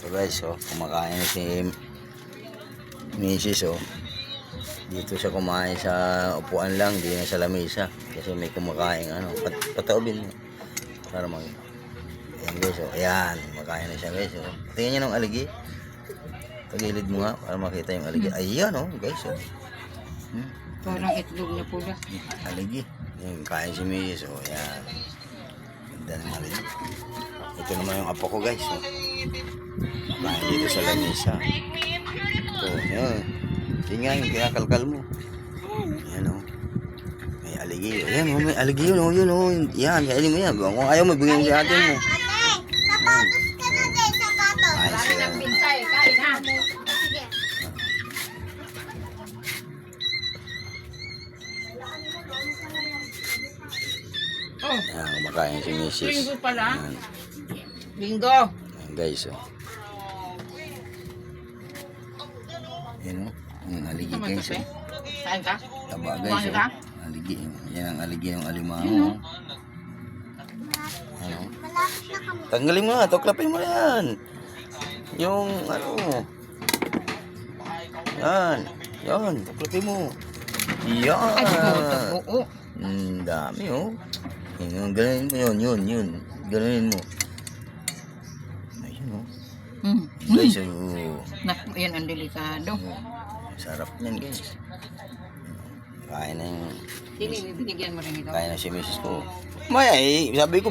So guys, oh, kumakain na si Mrs. Oh. Dito siya kumain sa upuan lang, di na sa lamesa. Kasi may kumakain ano, pataubin mo. Para mag... Ayan guys, oh. Ayan, kumakain na siya guys, oh. Tingnan niyo ng aligi. Pagilid mo nga, para makita yung aligi. Ayan, oh, guys, oh. Parang itlog na pula. Aligi. Ayan, kain si Mrs. Oh, ayan. Ganda ng aligi. Ito naman yung apo ko guys, oh. Kain dito sa lamesa. Ito, yun. Yun nga yung kinakalkal mo. Ayan, oh. May aligi. Ayan, oh, may aligi yun, oh. Yun, oh. Yan, kainin mo yan. Kung ayaw mo, bigyan mo si ate mo. Sapatos ka na din, sapatos. Ay, siya. Pinsay, kain ha. Sige. Oh, Ayan, kumakain si Mrs. linggo pala. Ayan. Linggo. Ayan, guys, oh. Ayan, oh. Yung aligi, Naman guys, kape. oh. Kain ka? Taba, guys, Kumain oh. ka? Aligi. Yan ang aligi ng alimango. Yun, oh. Ano? Malapit na kami. Tanggalin mo na, tuklapin mo na yan. Yung ano. Yan. Yan, tuklapin mo. Yan. Ay, oo. Dami oh. Yun, ganunin mo yun. Ganunin mo. Ayun oh. Guys, oh. Naku, yan ang delikado. Sarap niyan guys. Kain na yung... Binigyan mo rin ito. Kain na si Mrs. ko. May, sabi ko,